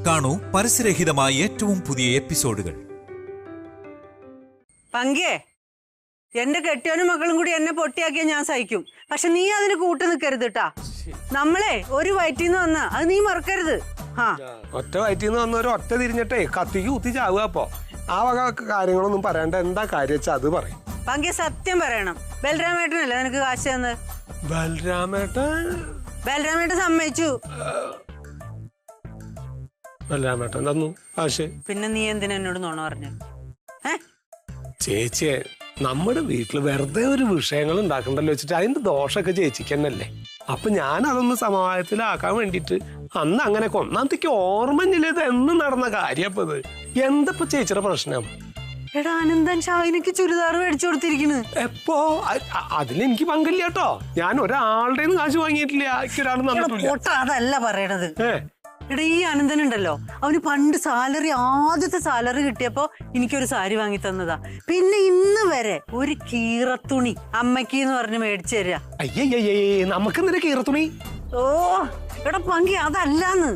കാണൂ പരസ്യരഹിതമായ ഏറ്റവും പുതിയ എപ്പിസോഡുകൾ. പങ്കേ, എന്റെ കെട്ടിയോനും മക്കളും കൂടി എന്നെ പൊട്ടിയാക്കിയാൽ ഞാൻ സഹിക്കും. പക്ഷെ നീ അതിന് കൂട്ടു നിൽക്കരുത് കേട്ടാ. നമ്മളെ ഒരു വയറ്റിന്ന് വന്ന അത് നീ മറക്കരുത്. ഒറ്റ വയറ്റിന്ന് വന്നവര് ഒറ്റ തിരിഞ്ഞിട്ടേ കത്തിക്ക് കുത്തി ചാവുക. അപ്പൊ ആ വക കാര്യങ്ങളൊന്നും പറയണ്ട. എന്താ കാര്യം വെച്ചാ അത് പറയും. പങ്കെ സത്യം പറയണം. ബലരാമേട്ടനല്ലേ നിനക്ക് കാശ് തന്നത്? ബലരാമേട്ടൻ സമ്മതിച്ചു. ബലരാമേട്ടൻ തന്നു കാശ്. പിന്നെ നീ എന്തിനാ എന്നോട് നുണ പറഞ്ഞു? ചേച്ചിയെ, നമ്മുടെ വീട്ടില് വെറുതെ ഒരു വിഷയങ്ങൾ ഉണ്ടാക്കണ്ടല്ലോ വെച്ചിട്ട് അതിന്റെ ദോഷമൊക്കെ ചേച്ചിക്ക് തന്നെയല്ലേ. അപ്പൊ ഞാൻ അതൊന്ന് സമവായത്തിലാക്കാൻ വേണ്ടിട്ട് അന്ന് അങ്ങനെ ഒന്നാമത്തേക്ക് ഓർമ്മയില്ലത് എന്ന് നടന്ന കാര്യം. അപ്പൊ ഇത് എന്തപ്പോ ചേച്ചിയുടെ പ്രശ്നം? എടാ അനന്തൻ ഷാഹിനിക്ക് ചുരിദാർ മേടിച്ചു കൊടുത്തിരിക്കുന്നു. എപ്പോ? അതിലെനിക്ക് പങ്കില്ല കേട്ടോ. ഞാൻ ഒരാളുടെ കാശ് വാങ്ങിയിട്ടില്ല. അതല്ല പറയണത്. എടാ ഈ അനന്തൻ ഉണ്ടല്ലോ, അവന് പണ്ട് ആദ്യത്തെ സാലറി കിട്ടിയപ്പോ എനിക്കൊരു സാരി വാങ്ങി തന്നതാ. പിന്നെ ഇന്ന് വരെ ഒരു കീറത്തുണി അമ്മയ്ക്ക് എന്ന് പറഞ്ഞ് മേടിച്ചു തരാ. അയ്യേ, നമുക്ക് കീറത്തുണി? ഓ എടാ പങ്കി, അതല്ലാന്ന്.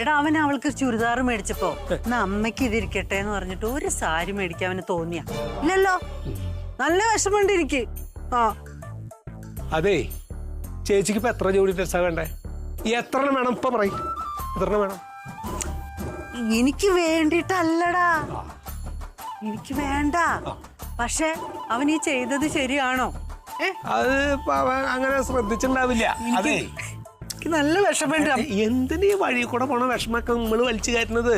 എടാ അവൻ അവൾക്ക് ചുരിദാർ മേടിച്ചപ്പോ എന്നാ അമ്മയ്ക്ക് ഇതിരിക്കട്ടെ എന്ന് പറഞ്ഞിട്ട് ഒരു സാരി മേടിക്കാൻ അവന് തോന്നിയ ഇല്ലല്ലോ. നല്ല വിഷമമുണ്ട് എനിക്ക്. അതെ, ചേച്ചിക്ക് ഇപ്പൊ എത്ര ജോഡി ഡ്രസ്സാ വേണ്ടേ? എത്ര വേണം ഇപ്പൊ പറയും? എത്ര വേണം? എനിക്ക് വേണ്ടിട്ടല്ലടാ, എനിക്ക് വേണ്ട. പക്ഷെ അവൻ ഈ ചെയ്തത് ശരിയാണോ? അത് അങ്ങനെ ശ്രദ്ധിച്ചിട്ടുണ്ടാവില്ല. അതെ, നല്ല വിഷമമുണ്ട്. എന്തിനീ വഴി കൂടെ പോണ വിഷമൊക്കെ നമ്മള് വലിച്ചു കയറ്റുന്നത്?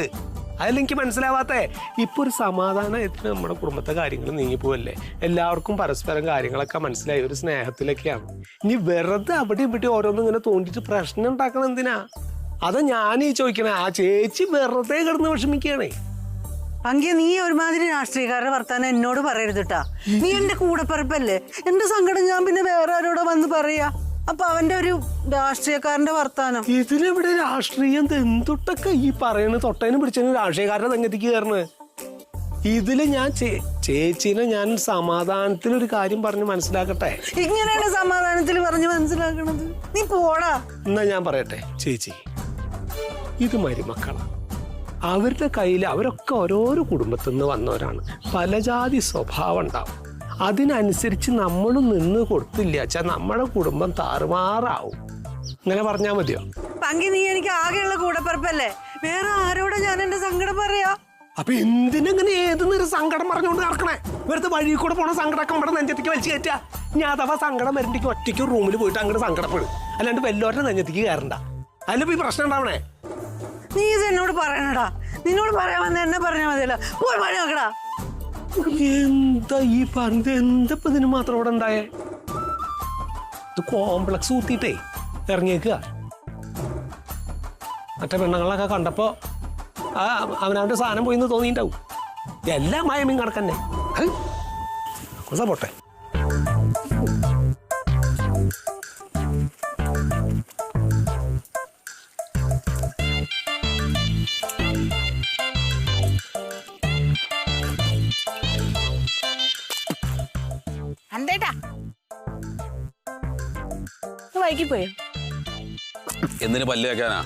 അതിലെനിക്ക് മനസ്സിലാവാത്തേ. ഇപ്പൊ ഒരു സമാധാനത്തിന് നമ്മുടെ കുടുംബത്തെ കാര്യങ്ങൾ നീങ്ങിപ്പോവല്ലേ. എല്ലാവർക്കും പരസ്പരം കാര്യങ്ങളൊക്കെ മനസ്സിലായി ഒരു സ്നേഹത്തിലൊക്കെയാണ്. ഇനി വെറുതെ അവിടെ ഇവിടെ ഓരോന്നും ഇങ്ങനെ തോണ്ടിട്ട് പ്രശ്നം ഉണ്ടാക്കണം എന്തിനാ? അതാ ഞാനീ ചോദിക്കണേ. ആ ചേച്ചി വെറുതെ കിടന്ന് വിഷമിക്കുകയാണേ. പങ്കി, നീ ഒരുമാതിരി രാഷ്ട്രീയക്കാരുടെ വർത്താനം എന്നോട് പറയരുത് കേട്ടാ. നീ എന്റെ കൂടെപ്പിറപ്പല്ലേ. എന്റെ സങ്കടം ഞാൻ പിന്നെ വേറെ ആരോടെ വന്ന് പറയാ? അപ്പൊ അവന്റെ ഒരു രാഷ്ട്രീയക്കാരന്റെ വർത്താനം. ഇതിലെവിടെ രാഷ്ട്രീയം? എന്തൊട്ടൊക്കെ ഈ പറയുന്നത്? തൊട്ടേനും പിടിച്ചതിനും രാഷ്ട്രീയക്കാരുടെ രംഗത്തേക്ക് കയറുന്നത്. ഇതില് ഞാൻ ചേച്ചീനെ ഞാൻ സമാധാനത്തിലൊരു കാര്യം പറഞ്ഞ് മനസ്സിലാക്കട്ടെ. ഇങ്ങനെയാണ് സമാധാനത്തിൽ പറഞ്ഞ് മനസ്സിലാക്കണത്? നീ പോടാ. എന്നാ ഞാൻ പറയട്ടെ ചേച്ചി, ഇത് മരുമക്കളാ. അവരുടെ കയ്യിൽ അവരൊക്കെ ഓരോരോ കുടുംബത്തിൽ നിന്ന് വന്നവരാണ്. പല ജാതി സ്വഭാവം ഉണ്ടാവും. അതിനനുസരിച്ച് നമ്മൾ നിന്ന് കൊടുത്തില്ല വെച്ചാൽ നമ്മുടെ കുടുംബം താറുമാറാവും. ഇങ്ങനെ പറഞ്ഞാൽ മതിയോ? പങ്കി, നീ എനിക്ക് ആകെയുള്ള കൂടെപ്പിറപ്പല്ലേ. വേറെ ആരോടെ ഞാൻ എന്റെ സങ്കടം പറയാ? അപ്പൊ എന്തിനെങ്ങനെ ഏതെന്നൊരു സങ്കടം പറഞ്ഞുകൊണ്ട് നടക്കണേ? വെറുതെ വഴി കൂടെ പോണ സങ്കടമൊക്കെ നമ്മുടെ നെഞ്ചത്തേക്ക് വലിച്ചു കയറ്റാ. ഞാൻ അഥവാ സങ്കടം വരണ്ടെങ്കിൽ ഒറ്റയ്ക്ക് റൂമിൽ പോയിട്ട് അങ്ങോട്ട് സങ്കടപ്പെടും. അല്ലാണ്ട് വല്ലോരുടെ നെഞ്ചത്തേക്ക് കയറണ്ട. അതിലിപ്പോ ഈ പ്രശ്നം ഉണ്ടാവണേ. നീ ഇത് എന്നോട് പറയണടാ. നിന്നോട് പറയാൻ വന്ന എന്നെ പറഞ്ഞാൽ മതിയല്ലോ. പോയി പണി നോക്കടാ. എന്താ ഈ പറഞ്ഞത്? എന്തപ്പോ ഇതിന് മാത്രം ഇവിടെ ഉണ്ടായേ? ഇത് കോംപ്ലക്സ് ഊത്തിട്ടേ ഇറങ്ങിയേക്കുക. മറ്റേ പെണ്ണുങ്ങളൊക്കെ കണ്ടപ്പോ അവനവന്റെ സാധനം പോയിന്ന് തോന്നിണ്ടാവും. എല്ലാം മയമീൻ കണക്കന്നെ. പോട്ടെ. വൈകിപ്പോയോ? എന്തിനു പല്ല് വെക്കാനാ?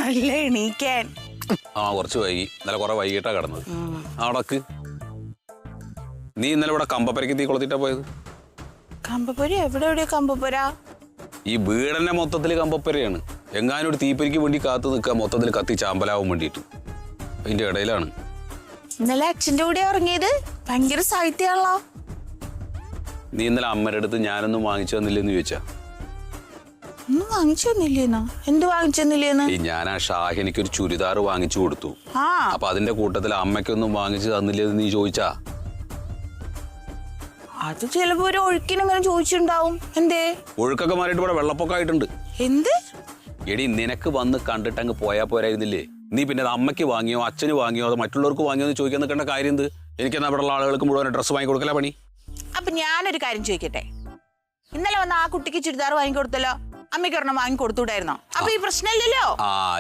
അല്ല, എണീക്കാൻ. കുറച്ച് വൈകി. ഇന്നലെ കുറെ വൈകിട്ടാ കിടന്നത്. അവിടക്ക് നീ ഇന്നലെ ഇവിടെ കമ്പപ്പരക്ക് തീ കൊളുത്തിട്ടാ പോയത്? കമ്പപ്പുര? എവിടെയാ കമ്പപ്പുര? ഈ വീടന്നെ മൊത്തത്തില് കമ്പപ്പരയാണ്. എങ്ങാനും ഒരു തീപ്പരിക്ക് വേണ്ടി കാത്തു നിൽക്കുക, മൊത്തത്തിൽ കത്തി ചാമ്പലാവാൻ വേണ്ടിട്ട്. അതിന്റെ ഇടയിലാണ് ഇന്നലെ അച്ഛൻ്റെ കൂടെ ഇറങ്ങിയത്. ഭയങ്കര സാഹിത്യമാണല്ലോ. നീ ഇന്നലെ അമ്മയുടെ അടുത്ത് ഞാനൊന്നും വാങ്ങിച്ചു തന്നില്ലെന്ന് ചോദിച്ചാ? ഒന്നും വാങ്ങിച്ചു തന്നില്ലേന്നോ? എന്ത് വാങ്ങിച്ചു തന്നില്ലേന്ന്? ഞാൻ ആ ഷാഹിനിക്ക് ഒരു ചുരിദാർ വാങ്ങിച്ചു കൊടുത്തു. അപ്പൊ അതിന്റെ കൂട്ടത്തിൽ അമ്മയ്ക്കൊന്നും വാങ്ങിച്ചു തന്നില്ലെന്ന് നീ ചോദിച്ചാ? അത് ചിലപ്പോ ഒരു ഒഴുക്കിനെങ്ങനെ ചോദിച്ചിട്ടുണ്ടാവും. എന്തേ? ഒഴുക്കൊക്കെ മാറിയിട്ട് ഇവിടെ വെള്ളപ്പൊക്കമായിട്ടുണ്ട്. എന്ത്? എടി, നിനക്ക് വന്ന് കണ്ടിട്ട് അങ്ങ് പോയാ പോരായിരുന്നില്ലേ? നീ പിന്നെ അത് അമ്മയ്ക്ക് വാങ്ങിയോ അച്ഛന് വാങ്ങിയോ അതോ മറ്റുള്ളവർക്ക് വാങ്ങിയോ എന്ന് ചോദിക്കാൻ നിൽക്കേണ്ട കാര്യം എന്ത്? എനിക്കെന്നാ ഇവിടെ ഉള്ള ആളുകൾക്ക് മുഴുവൻ ഡ്രസ്സ് വാങ്ങി കൊടുക്കല പണി. അപ്പൊ ഞാനൊരു കാര്യം ചോദിക്കട്ടെ. ഇന്നലെ വന്ന ആ കുട്ടിക്ക് ചുരിദാർ വാങ്ങിക്കൊടുത്തല്ലോ, അമ്മയ്ക്ക് ഒരെണ്ണം വാങ്ങി കൊടുത്തൂടായിരുന്നോ? അപ്പൊ ഈ പ്രശ്നമില്ലല്ലോ.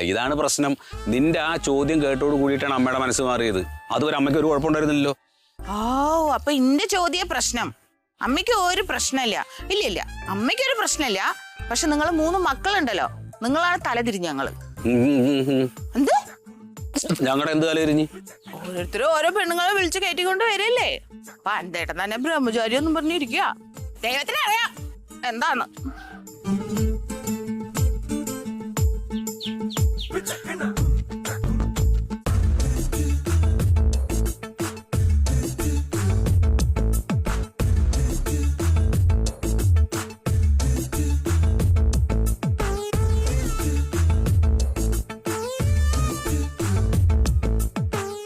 ഇതാണ് പ്രശ്നം. നിന്റെ ആ ചോദ്യം കേട്ടോട് കൂടിയിട്ടാണ് അമ്മയുടെ മനസ്സ് മാറിയത്. അതുവരെ അമ്മയ്ക്ക് ഒരു കുഴപ്പമുണ്ടായിരുന്നില്ലല്ലോ. അപ്പൊ ഇന്റെ ചോദ്യ പ്രശ്നം. അമ്മയ്ക്ക് ഒരു പ്രശ്നമില്ല. ഇല്ല, അമ്മയ്ക്കൊരു പ്രശ്നമില്ല. പക്ഷെ നിങ്ങൾ 3 മക്കളുണ്ടല്ലോ, നിങ്ങളാണ് തലതിരിഞ്ഞ്. ഞങ്ങള് എന്ത് ഞങ്ങളുടെ എന്ത് തലയിരിഞ്ഞ്? ഓരോരുത്തരും ഓരോ പെണ്ണുങ്ങളെ വിളിച്ച് കയറ്റിക്കൊണ്ട് വരില്ലേ. പണ്ടേട്ടൻ തന്നെ ബ്രഹ്മചാരി ഒന്നും പറഞ്ഞിരിക്കുക. ദൈവത്തിന് അറിയാം എന്താണ്.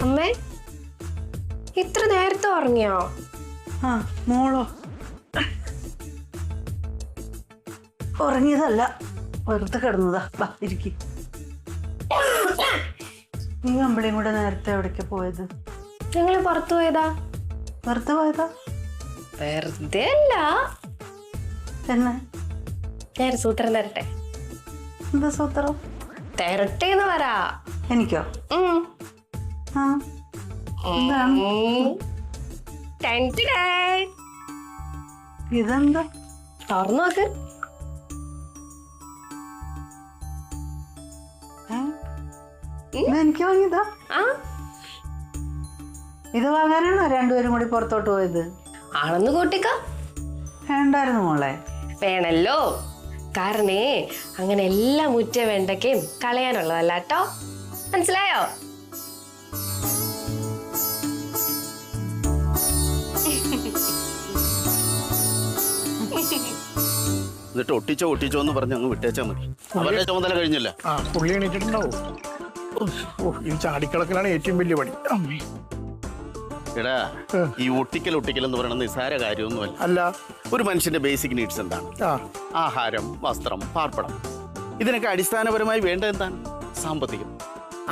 അമ്മേ ഇത്ര നേരത്തെ ഉറങ്ങിയോ? ആ മോളോ? ഉറങ്ങിയതല്ല, വെറുതെ കിടന്നതാ. ബാ ഇരിക്കി. നീ അമ്പിളിയും കൂടെ നേരത്തെ എവിടേക്ക് പോയത്? ഞങ്ങള് പുറത്തു പോയതാ. വെറുതെ പോയതാ? വെറുതെ അല്ല. തന്നെ? ഞാൻ സൂത്രം തരട്ടെ. എന്താ സൂത്രം? തരട്ടെ എന്ന് പറ. എനിക്കോ? ആ എന്താണ്? ഇതെന്താ? തുറന്നു നോക്ക്. ഇതെനിക്ക് വാങ്ങിയതാ? ആ ഇത് വാങ്ങാനാണോ രണ്ടുപേരും കൂടി പുറത്തോട്ട് പോയത്? ആണെന്ന് കൂട്ടിക്കോ. വേണ്ടായിരുന്നു മോളെ. വേണല്ലോ, കാരണേ അങ്ങനെ എല്ലാം മുറ്റ വേണ്ടക്കും കളയാനുള്ളതല്ല കേട്ടോ. മനസ്സിലായോ? എന്നിട്ട് ഒട്ടിച്ചോ എന്ന് പറഞ്ഞ് അങ്ങ് വിട്ടേച്ചാൽ മതി. അവരുടെ ചുമതല കഴിഞ്ഞല്ല. ആ പുള്ളി എണീറ്റിട്ടുണ്ടാവോ? ഈ ചാടിക്കളക്കലാണ് ഏറ്റവും വലിയ പണി. എടാ, ഈ ഒട്ടിക്കൽ എന്ന് പറയുന്നത് നിസ്സാര കാര്യമൊന്നുമല്ല. അല്ല, ഒരു മനുഷ്യന്റെ ബേസിക് നീഡ്സ് എന്താണ്? ആ ആഹാരം, വസ്ത്രം, പാർപ്പിടം. ഇതിനൊക്കെ അടിസ്ഥാനപരമായി വേണ്ട എന്താണ്? സാമ്പത്തികം.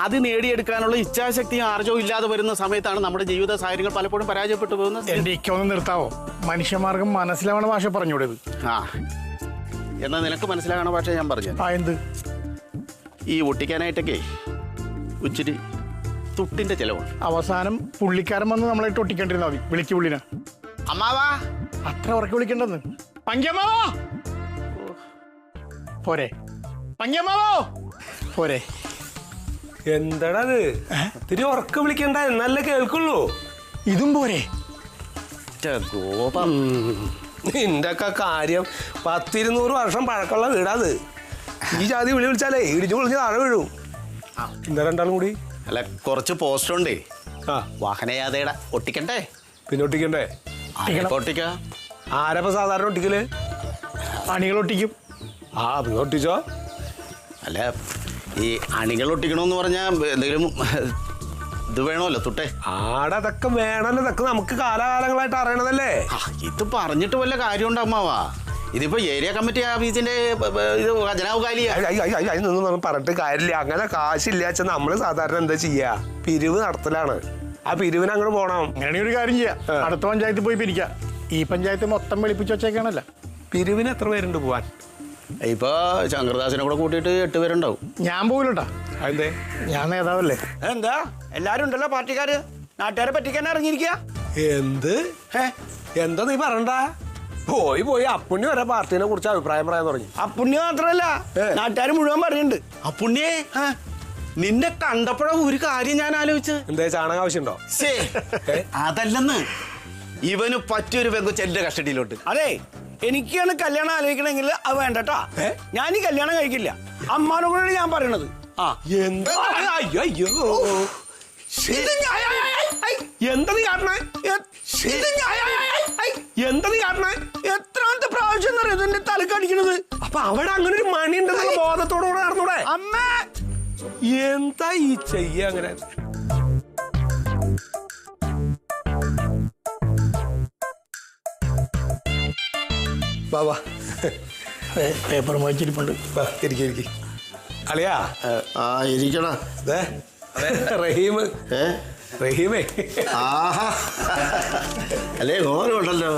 അത് നേടിയെടുക്കാനുള്ള ഇച്ഛാശക്തിയും ആർജവും ഇല്ലാതെ വരുന്ന സമയത്താണ് നമ്മുടെ ജീവിത സാഹചര്യങ്ങൾ പലപ്പോഴും പരാജയപ്പെട്ടു പോകുന്നത്. എന്റെ ഇക്കൊന്ന് നിർത്താവോ? മനുഷ്യമാർഗം മനസ്സിലാവണ ഭാഷ പറഞ്ഞൂടേത്. ആ എന്നാ നിനക്ക് മനസ്സിലാകണ ഭാഷ ഞാൻ പറഞ്ഞു. ആ എന്ത്? ഈ ഒട്ടിക്കാനായിട്ടൊക്കെ ഉച്ചിരി തുട്ടിന്റെ ചെലവുണ്ട്. അവസാനം പുള്ളിക്കാരൻ വന്ന് നമ്മളെ ഒട്ടിക്കേണ്ടിരുന്നാ മതി. വിളിക്ക് പുള്ളിനെ. അമ്മാവാ, അത്ര ഉറക്കെ വിളിക്കണ്ടെന്ന്. പങ്കിയമ്മാവോ പോരെ? പങ്കിയമ്മാവോ പോരെ? എന്താടാ അത്? ഇത്തിരി ഉറക്കം വിളിക്കണ്ട, എന്നല്ലേ കേൾക്കുള്ളൂ. ഇതും പോരെ? ഗോപം, നിന്റെ ഒക്കെ കാര്യം 100-200 വർഷം പഴക്കമുള്ള വീടാത്. ഈ ജാതി വിളിച്ചാലേ ഇടിച്ചു പൊളിച്ച് താഴെ വീഴും. എന്താ രണ്ടാളും കൂടി? അല്ല, കുറച്ച് പോസ്റ്റർ ഉണ്ടേ. ആ വാഹനയാതയുടെ ഒട്ടിക്കണ്ടേ? പിന്നെ ഒട്ടിക്കണ്ടേ? ഒട്ടിക്ക. ആരപ്പ സാധാരണ ഒട്ടിക്കല്? അണികൾ ഒട്ടിക്കും. ആ അത് ഒട്ടിച്ചോ. അല്ല, ഈ അണികൾ ഒട്ടിക്കണമെന്ന് പറഞ്ഞാൽ എന്തെങ്കിലും ഇത് വേണമല്ലോ, തുട്ടേ. ആടെ അതൊക്കെ വേണമല്ലോ. ഇതൊക്കെ നമുക്ക് കാലാകാലങ്ങളായിട്ട് അറിയണതല്ലേ. ഇത് പറഞ്ഞിട്ട് വല്ല കാര്യമുണ്ട് അമ്മാവാ? ഇതിപ്പോ ഏരിയ കമ്മിറ്റി ഓഫീസിന്റെ ഇത് ഖജനാവ് കാലിയാ. അതൊന്നും പറഞ്ഞിട്ട് കാര്യമില്ല. അങ്ങനെ കാശില്ല വെച്ചാൽ നമ്മള് സാധാരണ എന്താ ചെയ്യാ? പിരിവ് നടത്തലാണ്. ആ പിരിവിന് അങ്ങോട്ട് പോണം. അങ്ങനെയാണെങ്കിൽ ഒരു കാര്യം ചെയ്യാം, അടുത്ത പഞ്ചായത്തിൽ പോയി പിരിക്കാം. ഈ പഞ്ചായത്ത് മൊത്തം വെളിപ്പിച്ച് വെച്ചേക്കാണല്ലോ. പിരിവിന് എത്ര പേരുണ്ട് പോവാൻ? ഇപ്പൊ ശങ്കർദാസിനെ കൂടെ കൂട്ടിയിട്ട് 8 പേരുണ്ടാവും. ഞാൻ പോകില്ലട്ടാ. അതെന്തേ? ഞാൻ നേതാവല്ലേ. എന്താ എല്ലാരും ഉണ്ടല്ലോ പാർട്ടിക്കാര്, നാട്ടുകാരെ പറ്റിക്കാൻ ഇറങ്ങിയിരിക്കുക. എന്ത്? എന്താ നീ പറയണ്ട? പോയി അപ്പുണ്ണി വരെ പാർട്ടിനെ കുറിച്ച് അഭിപ്രായം പറയാൻ തുടങ്ങി. അപ്പുണ്യ മാത്രല്ല, നാട്ടുകാർ മുഴുവൻ പറയുന്നുണ്ട്. അപ്പുണ്യേ, നിന്നെ കണ്ടപ്പോഴും ഒരു കാര്യം ഞാൻ ആലോചിച്ച്. എന്താ ചാണകം ആവശ്യമുണ്ടോ? അതല്ലെന്ന്, ഇവന് പറ്റിയൊരു പെങ്കൊച്ച് എന്റെ കസ്റ്റഡിയിലോട്ട്. അതെ, എനിക്കാണ് കല്യാണം ആലോചിക്കണമെങ്കിൽ അത് വേണ്ടട്ടാ. ഞാൻ ഈ കല്യാണം കഴിക്കില്ല. അമ്മാനോടാണ് ഞാൻ പറയണത്. എന്താ? അയ്യോ എന്താ നീ കാട്ടണേ? എന്താ നീ കാട്ടണേ? എത്രാമത്തെ പ്രാവശ്യം എന്നറിയോ ഇതിന്റെ തലക്കടിക്കണത്? അപ്പൊ അവിടെ അങ്ങനെ ഒരു മണി ഉണ്ടെന്നുള്ള ബോധത്തോടുകൂടെ നടന്നൂടെ? അമ്മ എന്താ ഈ ചെയ്യ അങ്ങനെ? വാ പേപ്പർ വായിച്ചിരിപ്പുണ്ട്. ഇരിക്കി അളിയാ. ഇരിക്കണ റഹീം. റഹീമേ. അല്ലേ, ഓനുണ്ടല്ലോ.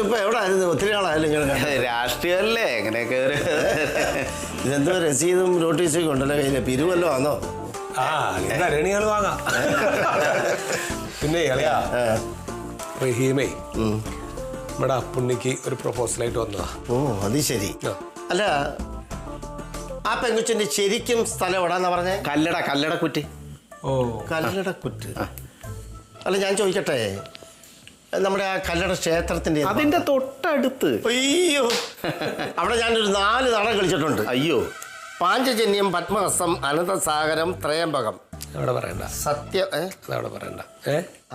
ഇപ്പൊ എവിടെ ആയിരുന്നു? ഒത്തിരി ആളായാലും രാഷ്ട്രീയമല്ലേ എങ്ങനെയൊക്കെ. ഇതെന്തോ രസീതും നോട്ടീസും ഒക്കെ ഉണ്ടല്ലോ കയ്യില്. പിരിവല്ലോ ആണോ? ആ കരണികൾ വാങ്ങാം. പിന്നെ അളിയാ, റഹീമേ നമ്മുടെ അപ്പുണ്ണിക്ക് ഒരു പ്രൊപ്പോസലായിട്ട് വന്നതാ. ഓ അത് ശരി. അല്ല, ആ പെങ്കുച്ചിന്റെ ശരിക്കും സ്ഥലം എവിടാന്നാ പറഞ്ഞേ? കല്ലടക്കുറ്റി. ഓ, കല്ലടക്കുറ്റ്. അല്ല, ഞാൻ ചോദിക്കട്ടെ, നമ്മുടെ ആ കല്ലട ക്ഷേത്രത്തിന്റെ അതിന്റെ തൊട്ടടുത്ത്. അയ്യോ, അവിടെ ഞാനൊരു 4 നാടകം കളിച്ചിട്ടുണ്ട്. അയ്യോ, പാഞ്ചജന്യം, പത്മഹസ്തം, അനന്തസാഗരം, ത്രയംബകം. അവിടെ പറയണ്ട, സത്യം. അതവിടെ പറയണ്ട.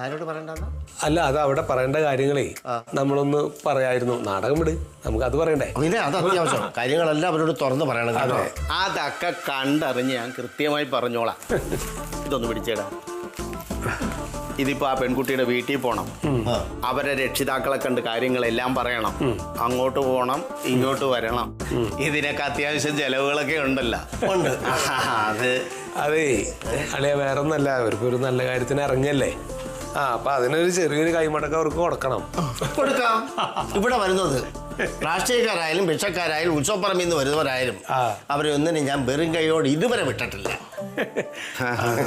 ആരോട് പറയണ്ടെന്ന്? അല്ല, അത് അവിടെ പറയേണ്ട കാര്യങ്ങളേ നമ്മളൊന്ന് പറയായിരുന്നു. നാടകം വിട്, നമുക്ക് അത് പറയണ്ടേ? പിന്നെ അത് അത്യാവശ്യം കാര്യങ്ങളെല്ലാം അവരോട് തുറന്ന് പറയണം. അതെ, അതൊക്കെ കണ്ടറിഞ്ഞ് ഞാൻ കൃത്യമായി പറഞ്ഞോളാം. ഇതൊന്ന് പിടിച്ചേടാ. ഇതിപ്പോ ആ പെൺകുട്ടിയുടെ വീട്ടിൽ പോണം, അവരെ രക്ഷിതാക്കളെ കണ്ട് കാര്യങ്ങളെല്ലാം പറയണം, അങ്ങോട്ട് പോകണം, ഇങ്ങോട്ട് വരണം. ഇതിനൊക്കെ അത്യാവശ്യം ചെലവുകളൊക്കെ ഉണ്ടല്ലോ. ഉണ്ട്. അതേ അളിയ, വേറെ ഒന്നല്ല, അവർക്കൊരു നല്ല കാര്യത്തിന് ഇറങ്ങല്ലേ. അപ്പൊ അതിനൊരു ചെറിയൊരു കൈമടക്കം അവർക്ക് കൊടുക്കണം. കൊടുക്കാം. ഇവിടെ വരുന്നത് രാഷ്ട്രീയക്കാരായാലും ഭിക്ഷക്കാരായാലും ഉത്സവപ്പറമ്പിൽ നിന്ന് വരുന്നവരായാലും അവരെ ഒന്നിനും ഞാൻ വെറും കൈയോട് ഇതുവരെ വിട്ടിട്ടില്ല.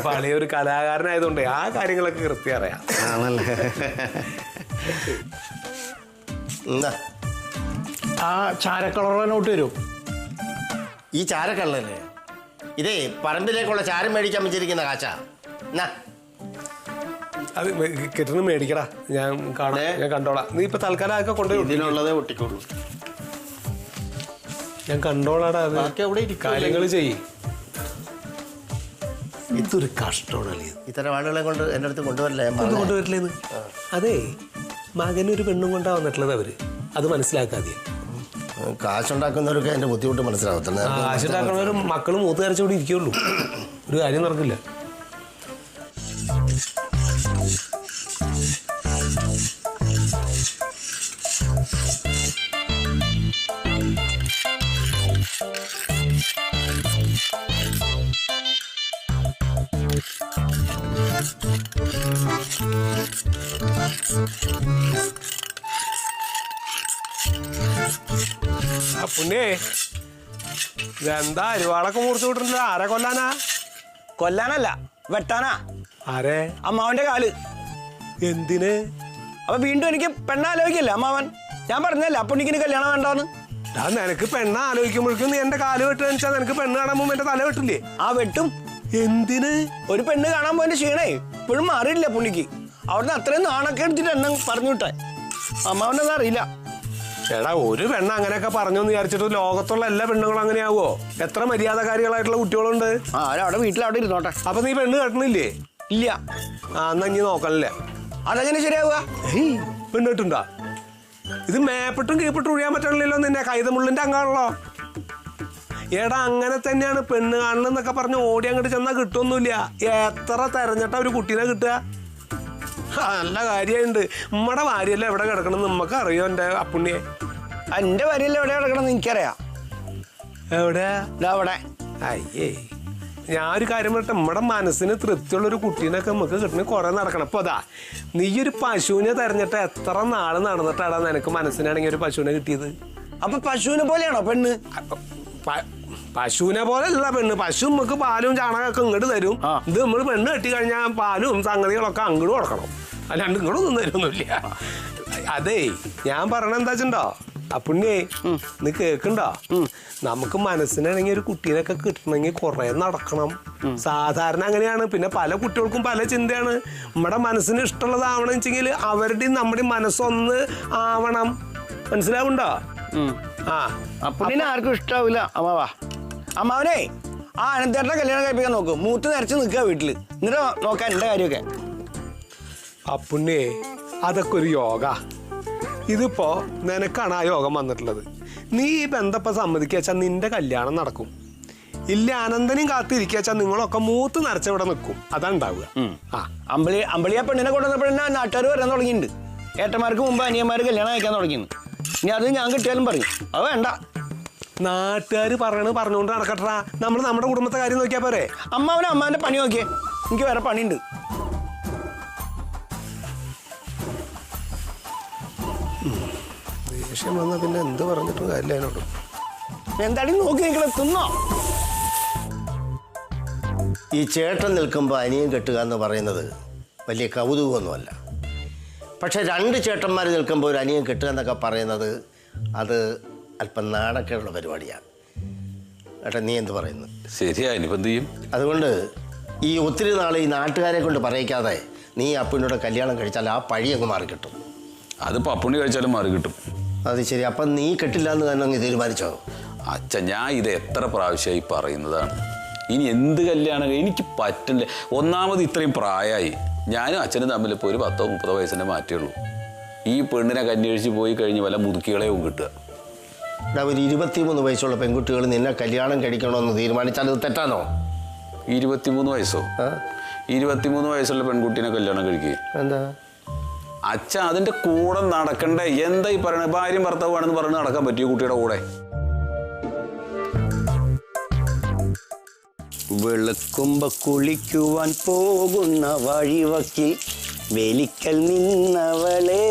പഴയ ഒരു കലാകാരനായതുകൊണ്ട് ആ കാര്യങ്ങളൊക്കെ കൃത്യം അറിയാം. ആ ചാരക്കളറുള്ള നോട്ട് വരും. ഈ ചാരക്കള്ളല്ലേ? ഇതേ പറമ്പിലേക്കുള്ള ചാരം മേടിക്കാൻ വെച്ചിരിക്കുന്ന കാച്ച. അത് കെട്ടിന് മേടിക്കടാ, ഞാൻ കാണാം, ഞാൻ കണ്ടോളാം. നീ ഇപ്പൊ തൽക്കാലം അതൊക്കെ കൊണ്ടുപോയി ഇതിനുള്ളതേ ഒട്ടിക്കുള്ളൂ. ഞാൻ കണ്ടോളാടാ. അത് കാര്യങ്ങൾ ചെയ്യും. ഇതൊരു കഷ്ടമാണ്. ഇത്തരം ആളുകളെ കൊണ്ട് എൻ്റെ അടുത്ത് കൊണ്ടുവരില്ലേ? കൊണ്ടുവരില്ലേന്ന്. അതേ, മകനൊരു പെണ്ണും കൊണ്ടാ വന്നിട്ടുള്ളത് അവര്. അത് മനസ്സിലാക്കാതെ കാശുണ്ടാക്കുന്നവരൊക്കെ എൻ്റെ ബുദ്ധിമുട്ട് മനസ്സിലാകത്തില്ല. കാശുണ്ടാക്കുന്നവരും മക്കളും മൂത്ത് കരച്ചോടെ ഇരിക്കുള്ളൂ. ഒരു കാര്യം നടക്കില്ല. പുണ്യേ, ഇതെന്താ അരിവാളൊക്കെ മുറിച്ചു വിട്ടിട്ടില്ല? ആരെ കൊല്ലാനാ? കൊല്ലാനല്ല, വെട്ടാനാ. ആരെ? അമ്മാവന്റെ കാല്. എന്തിന്? അപ്പൊ വീണ്ടും എനിക്ക് പെണ്ണാലോചിക്കല്ലേ അമ്മാവൻ? ഞാൻ പറഞ്ഞല്ലേ അപ്പുണ്ണിക്കിന് കല്യാണം വേണ്ടാന്ന്. നിനക്ക് പെണ്ണ ആലോചിക്കുമ്പോഴേക്കും നീ എന്റെ കാല് വെട്ടുക വെച്ചാൽ നിനക്ക് പെണ്ണ് കാണാൻ പോകുമ്പോ എന്റെ തല വെട്ടില്ലേ? ആ വെട്ടും. എന്തിന്? ഒരു പെണ്ണ് കാണാൻ പോയതിന്റെ ക്ഷീണേ ഇപ്പോഴും മാറിയില്ല പുണ്ണിക്ക്. അവിടുന്ന് അത്രയും നാണൊക്കെ എടുത്തിട്ട് എന്നെ പറഞ്ഞു വിട്ടെ. അമ്മാവനത് അറിയില്ല. എടാ, ഒരു പെണ്ണ് അങ്ങനെയൊക്കെ പറഞ്ഞു എന്ന് വിചാരിച്ചിട്ട് ലോകത്തുള്ള എല്ലാ പെണ്ണുങ്ങളും അങ്ങനെയാവോ? എത്ര മര്യാദകാരികളായിട്ടുള്ള കുട്ടികളുണ്ട്. അവിടെ വീട്ടിൽ അവിടെ ഇരുന്നോട്ടെ. അപ്പൊ നീ പെണ്ണ് കെട്ടണില്ലേ? ഇല്ല. എന്നാ ഇനി നോക്കണല്ലേ? അതെങ്ങനെ ശരിയാവുക? പെണ്ണ് കെട്ടുണ്ടാ? ഇത് മേപ്പിട്ടും കീപ്പിട്ടും ഒഴിയാൻ പറ്റണില്ലല്ലോ. നിന്നെ കൈതമുള്ളിന്റെ അംഗമാണല്ലോ. എടാ, അങ്ങനെ തന്നെയാണ് പെണ്ണ് കാണണമെന്നൊക്കെ പറഞ്ഞ് ഓടി അങ്ങോട്ട് ചെന്നാൽ കിട്ടുമൊന്നുമില്ല. എത്ര തെരഞ്ഞിട്ടാ ഒരു കുട്ടീനെ കിട്ടുക? നല്ല കാര്യമുണ്ട്. നമ്മുടെ ഭാര്യയല്ല എവിടെ കിടക്കണം നമുക്ക് അറിയോ? എൻ്റെ അപ്പുണ്ണിയെ എന്റെ ഭാര്യയല്ല എവിടെ കിടക്കണം എനിക്കറിയാം. എവിടെ? അവിടെ. അയ്യേ, ഞാനൊരു കാര്യം പറയട്ടെ, നമ്മുടെ മനസ്സിന് തൃപ്തിയുള്ളൊരു കുട്ടീനൊക്കെ നമുക്ക് കിട്ടണ കുറെ നടക്കണം. അപ്പൊ അതാ, നീ ഒരു പശുവിനെ തെരഞ്ഞിട്ട് എത്ര നാള് നടന്നിട്ടാടാ നിനക്ക് മനസ്സിനാണെങ്കിൽ ഒരു പശുവിനെ കിട്ടിയത്? അപ്പൊ പശുവിനെ പോലെയാണോ പെണ്ണ്? പശുവിനെ പോലെ അല്ല പെണ്ണ്. പശു നമുക്ക് പാലും ചാണകമൊക്കെ ഇങ്ങോട്ട് തരും. ഇത് നമ്മൾ പെണ്ണ് കെട്ടി കഴിഞ്ഞാൽ പാലും സംഗതികളൊക്കെ അങ്ങോട്ട് കൊടുക്കണം, അല്ലാണ്ട് ഇങ്ങോട്ടൊന്നും തരുമൊന്നുമില്ല. അതേ, ഞാൻ പറഞ്ഞ എന്താ വെച്ചിട്ടുണ്ടോ അപ്പുണ്ണിയെ, നീ കേൾക്കണ്ടോ? നമുക്ക് മനസ്സിനാണെങ്കിൽ ഒരു കുട്ടീനൊക്കെ കിട്ടണമെങ്കിൽ കുറെ നടക്കണം. സാധാരണ അങ്ങനെയാണ്. പിന്നെ പല കുട്ടികൾക്കും പല ചിന്തയാണ്. നമ്മുടെ മനസ്സിന് ഇഷ്ടമുള്ളതാവണം വെച്ചെങ്കിൽ അവരുടെയും നമ്മുടെയും മനസ്സൊന്ന് ആവണം. മനസ്സിലാവുണ്ടോ? അപ്പുണ്ണിനെ ആർക്കും ഇഷ്ടാവില്ല അമ്മാവാ. അമ്മാവനെ ആ അനന്തേട്ടനെ കല്യാണം കഴിപ്പിക്കാൻ നോക്കും. മൂത്ത് നിറച്ച് നിൽക്കുക വീട്ടില്, എന്നിട്ട് നോക്കാൻ എന്റെ കാര്യമൊക്കെ. അപ്പുണ്ണിയെ, അതൊക്കെ ഒരു യോഗ. ഇതിപ്പോ നിനക്കാണ് ആ യോഗം വന്നിട്ടുള്ളത്. നീ ഈ ബന്ധപ്പം സമ്മതിക്കാച്ചാൽ നിന്റെ കല്യാണം നടക്കും. ഇല്ല അനന്തനെയും കാത്തിരിക്കാച്ചാൽ നിങ്ങളൊക്കെ മൂത്ത് നിറച്ചവിടെ നിൽക്കും. അതാ ഉണ്ടാവുക. അമ്പളിയ പെണ്ണിനെ കൊണ്ടുവന്നപ്പോഴെന്നെ നാട്ടുകാർ വരാൻ തുടങ്ങിയിട്ടുണ്ട്. ഏട്ടന്മാർക്ക് മുമ്പ് അനിയന്മാർ കല്യാണം കഴിക്കാൻ തുടങ്ങിയെന്ന്. ഇനി അത് ഞാൻ കിട്ടിയാലും പറയും അത് വേണ്ട. നാട്ടുകാർ പറഞ്ഞുകൊണ്ട് നടക്കട്ടാ. നമ്മൾ നമ്മുടെ കുടുംബത്തെ കാര്യം നോക്കിയാ പോരെ? അമ്മാവനെ അമ്മാവന്റെ പണി നോക്കിയേ, എനിക്ക് വേറെ പണിയുണ്ട്. ദേഷ്യം വന്നാ പിന്നെ എന്ത് പറഞ്ഞിട്ടും കാര്യമില്ല അതിനോട്. എന്തായാലും നോക്കി നിൽക്കണ തിന്നോ. ഈ ചേട്ടൻ നിൽക്കുമ്പോൾ അനിയൻ കെട്ടുക എന്ന് പറയുന്നത് വലിയ കൗതുകമൊന്നുമല്ല. പക്ഷെ 2 ചേട്ടന്മാർ നിൽക്കുമ്പോൾ ഒരു അനിയൻ കെട്ടുക എന്നൊക്കെ പറയുന്നത് അത് അല്പം നാണക്കേടുള്ള പരിപാടിയാണ്. ഏട്ടാ നീ എന്ത് പറയുന്നു? ശരിയാ, ഇനിയിപ്പോൾ എന്ത് ചെയ്യും? അതുകൊണ്ട് ഈ ഒത്തിരി നാൾ ഈ നാട്ടുകാരെ കൊണ്ട് പറയിക്കാതെ നീ അപ്പുണ്ണിയുടെ കല്യാണം കഴിച്ചാൽ ആ പഴി അങ്ങ് മാറിക്കിട്ടും. അത് പപ്പുണ്ണി കഴിച്ചാലും മാറി കിട്ടും. അത് ശരി. അപ്പം നീ കെട്ടില്ല എന്ന് തന്നെ അങ്ങ് തീരുമാനിച്ചോ? അച്ഛൻ, ഞാൻ ഇത് എത്ര പ്രാവശ്യമായി പറയുന്നതാണ്. ഇനി എന്ത് കല്യാണം എനിക്ക് പറ്റില്ല. ഒന്നാമത് ഇത്രയും പ്രായമായി. ഞാനും അച്ഛനും തമ്മിൽ ഇപ്പോൾ ഒരു 10-30 വയസ്സിൻ്റെ മാറ്റേ ഉള്ളൂ. ഈ പെണ്ണിനെ കന്യഴിച്ച് പോയി കഴിഞ്ഞ് വല്ല മുതുക്കികളെയും കിട്ടുക. ഒരു 23 വയസ്സുള്ള പെൺകുട്ടികൾ നിന്നെ കല്യാണം കഴിക്കണമെന്ന് തീരുമാനിച്ചാൽ അത് തെറ്റാണോ? 23 വയസ്സോ? 23 വയസ്സുള്ള പെൺകുട്ടീനെ കല്യാണം കഴിക്കുക എന്താ അച്ഛ? അതിന്റെ കൂടെ നടക്കണ്ടേ? എന്താ ഈ പറയണത്? ഭാര്യയും ഭർത്താവാണെന്ന് പറഞ്ഞ് നടക്കാൻ പറ്റിയ കുട്ടിയുടെ കൂടെ? വെളുക്കുമ്പോ കുളിക്കുവാൻ പോകുന്ന വഴിവക്കിൽ വേലിക്കൽ നിന്നവളെ,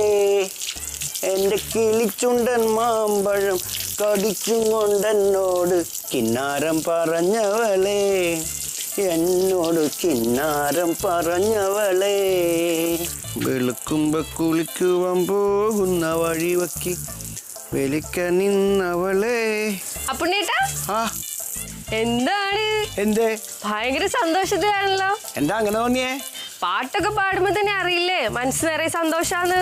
എൻ്റെ കിളിച്ചുണ്ടൻ മാമ്പഴം കടിച്ചും കൊണ്ടെന്നോട് കിന്നാരം പറഞ്ഞവളെ, എന്നോട് കിന്നാരം പറഞ്ഞവളെ. വെളുക്കുമ്പോ കുളിക്കുവാൻ പോകുന്ന വഴിവക്കി വെലിക്ക നിന്നവളെ. അപ്പുണ്ണേട്ടാ, ആ എന്താണ്? എന്തേ? ഭയങ്കര സന്തോഷത്തിലാണല്ലോ. എന്താ അങ്ങനെ തോന്നിയേ? പാട്ടൊക്കെ പാടുമ്പോ തന്നെ അറിയില്ലേ മനസ്സ് നിറയെ സന്തോഷാന്ന്.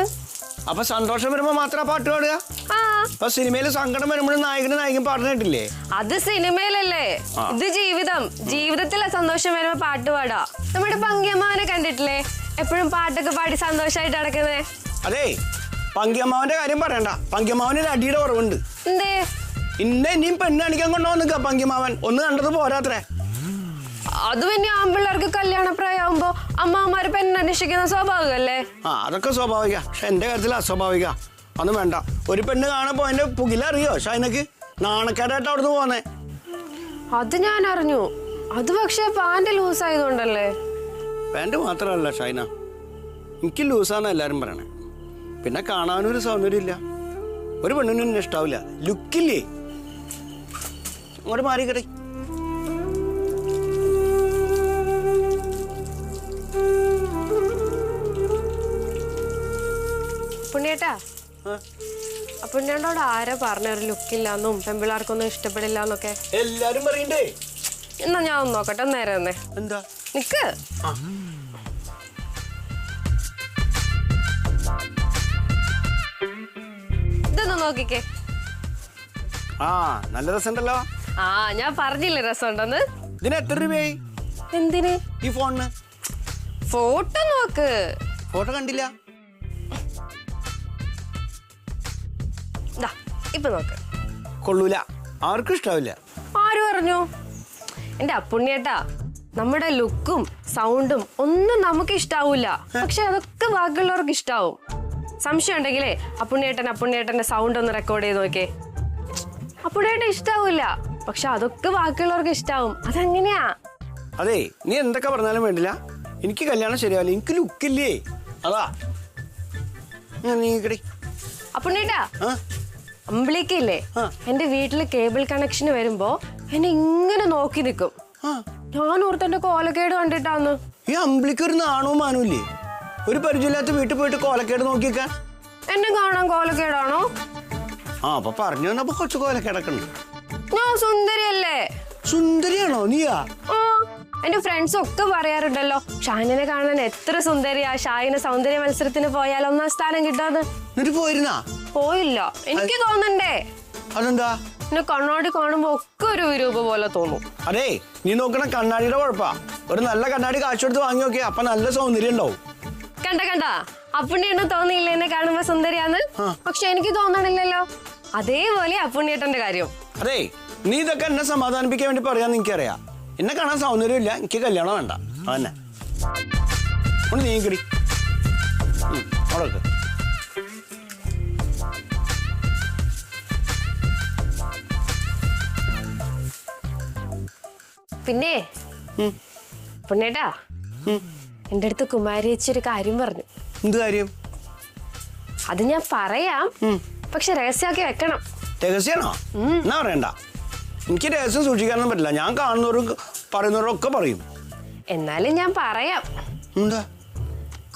അപ്പൊ സന്തോഷം വരുമ്പോ മാത്രം പാട്ട് പാടുക? ആ, അപ്പൊ സിനിമയില് സങ്കടം വരുമ്പോഴും നായകൻ പാടുന്നിട്ടില്ലേ? അത് സിനിമയിലല്ലേ, ഇത് ജീവിതം. ജീവിതത്തിലെ സന്തോഷം വരുമ്പോ പാട്ട് പാടാ. നമ്മുടെ പങ്കിയമ്മാവനെ കണ്ടിട്ടില്ലേ, എപ്പോഴും പാട്ടൊക്കെ പാടി സന്തോഷമായിട്ട് നടക്കുന്നേ. അതെ, പങ്കിയമ്മാവന്റെ കാര്യം പറയണ്ട. പങ്കിയമ്മാവന് ഒരു അടിയുടെ കുറവുണ്ട്. എന്തേ? ഇനിയും പെണ്ണണിക്കാൻ കൊണ്ടുവന്നിക്ക പങ്കിയമ്മാവൻ. ഒന്ന് കണ്ടത് പോരാത്രേ. അത് പിന്നെ ആമ്പിള്ളേർക്ക് കല്യാണപ്രായമാകുമ്പോ അമ്മാവന്മാര് പെണ്ണന്വേഷിക്കുന്ന സ്വാഭാവികല്ലേ? ആ, അതൊക്കെ സ്വാഭാവിക. പക്ഷെ എന്റെ കാര്യത്തിൽ അസ്വാഭാവിക. ഒന്നും വേണ്ട. ഒരു പെണ്ണ് കാണാൻ പോയതിന്റെ പുകിലറിയോ ഷൈനക്ക്? നാണക്കേടായിട്ട് അവിടുന്ന് പോന്നേ. അത് ഞാൻ അറിഞ്ഞു. അത് പക്ഷെ പാന്റ് ലൂസ് ആയതുകൊണ്ടല്ലേ? പാന്റ് മാത്രമല്ല ഷൈന, എനിക്ക് ലൂസാന്ന് എല്ലാരും പറയണേ. പിന്നെ കാണാനൊരു സൗന്ദര്യമില്ല. ഒരു പെണ്ണിനും എന്നെ ഇഷ്ടാവില്ല. ലുക്കില്ലേ? അങ്ങോട്ട് മാറിക്കട്ടെ. പുണ്യേട്ടാ, അപ്പുണ്ണിയോട് ആരാ പറഞ്ഞ ഒരു ലുക്കില്ലാന്നും പെമ്പിള്ളാർക്കൊന്നും ഇഷ്ടപ്പെടില്ല എന്നൊക്കെ? എല്ലാരും പറയണ്ടേ. എന്നാ ഞാൻ ഒന്ന് നോക്കട്ടെ. നേരെ തന്നെ എന്താ? നിക്ക്. ഇതൊന്ന് നോക്കിക്കേ. ആ, നല്ല രസമുണ്ടല്ലോ. ആ, ഞാൻ പറഞ്ഞില്ലേ രസമുണ്ടെന്ന്. ഇതിന് എത്ര രൂപയായി? എന്തിന്? ഈ ഫോണിന്. ഫോട്ടോ നോക്ക്. ഫോട്ടോ കണ്ടില്ല. ഇപ്പൊ നോക്ക്. കൊള്ളൂല, ആർക്കും ഇഷ്ടാവില്ല. ആര് പറഞ്ഞു? എന്റെ അപ്പുണ്ണിയേട്ടാ, നമ്മുടെ ലുക്കും സൗണ്ടും ഒന്നും നമുക്ക് ഇഷ്ടാവൂല, പക്ഷെ അതൊക്കെ ബാക്കിയുള്ളവർക്ക് ഇഷ്ടാവും. സംശയം ഉണ്ടെങ്കിലേ അപ്പുണ്ണിയേട്ടന്റെ സൗണ്ട് ഒന്ന് റെക്കോർഡ് ചെയ്ത് നോക്കേ. അപ്പുണ്ണിയേട്ടൻ ഇഷ്ടാവൂല, പക്ഷെ അതൊക്കെ ബാക്കിയുള്ളവർക്ക് ഇഷ്ടാവും. അതെങ്ങനെയാ? അതെ, നീ എന്തൊക്കെ പറഞ്ഞാലും വേണ്ടില്ല, എനിക്ക് കല്യാണം ശരിയാവില്ല. എനിക്ക് ലുക്കില്ലേ, അതാ. നീ കിടി. അപ്പുണ്ണിയേട്ടാ, അമ്പിളിക്കില്ലേ, എന്റെ വീട്ടില് കേബിൾ കണക്ഷന് വരുമ്പോ എന്നെ ഇങ്ങനെ നോക്കി നിൽക്കും. ഞാൻ ഓർത്തെന്റെ കോലക്കേട് കണ്ടിട്ടാന്ന്. ഈ അമ്പിളിക്ക് ഒരു നാണവും മാനൂല്ലേ? ഒരു പരിചയമില്ലാത്ത വീട്ടിൽ പോയിട്ട് കോലക്കേട് നോക്കിക്കാൻ. എന്നെ കാണാൻ കോലക്കേടാണോ? ആ, അപ്പൊ പറഞ്ഞു വന്നപ്പോ കൊച്ചു കോലക്കേടൊക്കെ ഉണ്ട്. ഞാൻ സുന്ദരിയല്ലേ? സുന്ദരിയാണോ നീയാ? ആ, എന്റെ ഫ്രണ്ട്സ് ഒക്കെ പറയാറുണ്ടല്ലോ, ഷാനിനെ കാണാൻ എത്ര സുന്ദരിയാ, ഷായിന് സൗന്ദര്യ മത്സരത്തിന് പോയാൽ 1ാം സ്ഥാനം കിട്ടാന്ന്. എന്നിട്ട് പോയിരുന്നാ? പോയില്ല. എനിക്ക് തോന്നണ്ടേ? അതെന്താ? എന്നെ കണ്ണാടി കാണുമ്പോ ഒക്കെ ഒരു വിരൂപ പോലെ തോന്നും. അതെ, നീ നോക്കണ കണ്ണാടിയുടെ കുഴപ്പാ. ഒരു നല്ല കണ്ണാടി കാശെടുത്ത് വാങ്ങി നോക്കിയാ അപ്പൊ നല്ല സൗന്ദര്യം ഉണ്ടാവും. കണ്ട അപ്പുണ്ണിയേട്ടൻ തോന്നിയില്ല എന്നെ കാണുമ്പോ സുന്ദരിയാന്ന്? പക്ഷെ എനിക്ക് തോന്നണില്ലല്ലോ. അതേപോലെ അപ്പുണ്ണിയേട്ടന്റെ കാര്യം. അതെ, നീ ഇതൊക്കെ എന്നെ സമാധാനിപ്പിക്കാൻ വേണ്ടി പറയാന്ന് എനിക്കറിയാം. എന്നെ കാണാൻ സൗന്ദര്യമില്ല, എനിക്ക് കല്യാണം വേണ്ട. അതന്നെ. ഒന്ന് നീങ്ങിക്കടി. അവിടെ പിന്നെ പുണ്ണേട്ടാ, എന്റെ അടുത്ത് കുമാരി ചേച്ചി ഒരു കാര്യം പറഞ്ഞു. എന്ത് കാര്യം? അത് ഞാൻ പറയാം, പക്ഷെ രഹസ്യമാക്കി വെക്കണം. രഹസ്യാണോ? എന്നാ പറയണ്ട. എനിക്ക് രഹസ്യം സൂക്ഷിക്കാനൊന്നും പറ്റില്ല. ഞാൻ കാണുന്നവരും പറയുന്നവരും ഒക്കെ പറയും. എന്നാലും ഞാൻ പറയാം. എന്താ?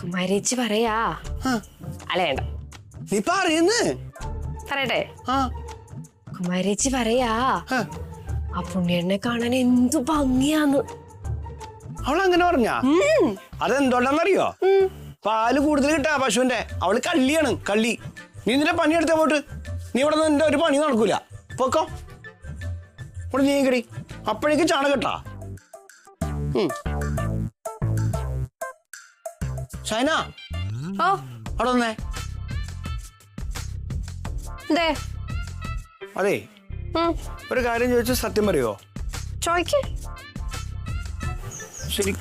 കുമാരി ചേച്ചി പറയാ. അല്ല വേണ്ട, നീ പറയുന്നു. പറയട്ടെ? ആ, കുമാരി ചേച്ചി പറയാ, അപ്പുണ്ണിയേട്ടനെ കാണാൻ എന്തു ഭംഗിയാന്ന്. അവളങ്ങനെ പറഞ്ഞാ? അതെന്തോണ്ടെന്നറിയോ? പാല് കൂടുതൽ കിട്ടാ പശുവിന്റെ. അവള് കള്ളിയാണ്, കള്ളി. നീ നിന്റെ പണിയെടുത്ത പോട്ട്. നീ ഇവിടെ നിന്റെ ഒരു പണി നടക്കൂല. പൊക്കോ ഇവിടെ നീങ്ങടി. അപ്പോഴേക്കും ചാണകട്ടാ. ഷൈന ഓ അവിടെ വന്നേ. ദേ അതെ, ഒരു കാര്യം ചോദിച്ചാൽ സത്യം പറയുവോ? ചോയ്ക്ക്. ശരി,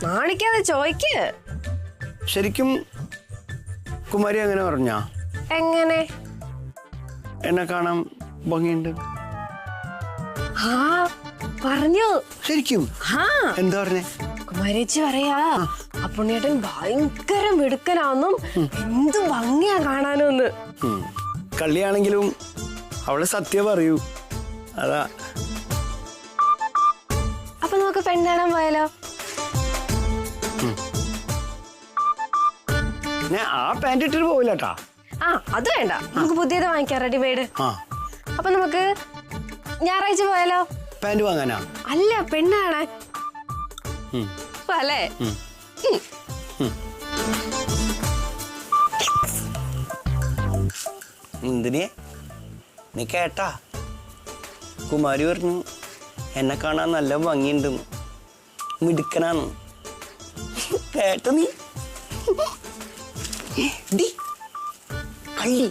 നാണിക്കാതെ ചോയ്ക്ക്. ശരിക്കും കുമാരി അങ്ങനെ പറഞ്ഞാ? എങ്ങനെ? എന്നെ കാണാൻ ഭംഗിയുണ്ട്. ആ പറഞ്ഞു. ശരിക്കും? എന്താ പറഞ്ഞേ? കുമാരേച്ചി പറയാ അപ്പുണ്ണിയേട്ടൻ ഭയങ്കര മിടുക്കനാന്നും എന്തു ഭംഗിയാ കാണാനൊന്ന്. കള്ളിയാണെങ്കിലും അവള് സത്യം പറയൂ, അതാ. അപ്പൊ നമുക്ക് പെണ്ണാണാൻ പോയാലോ? ഞാൻ ആ പാന്റ് ഇട്ടിട്ട് പോവില്ലട്ടാ. ആ അത് വേണ്ട, നമുക്ക് പുതിയത് വാങ്ങിക്കാം, റെഡിമെയ്ഡ്. അപ്പൊ നമുക്ക് ഞായറാഴ്ച പോയാലോ? പാന്റ് വാങ്ങാനാ? അല്ല, പെണ്ണ് കാണാൻ. അല്ലേ? എന്തിനെ നീ കേട്ടാ? കുമാരി പറഞ്ഞു എന്നെ കാണാൻ നല്ല ഭംഗിയുണ്ട്, മിടുക്കനാന്ന്. കേട്ട നീ? കള്ളി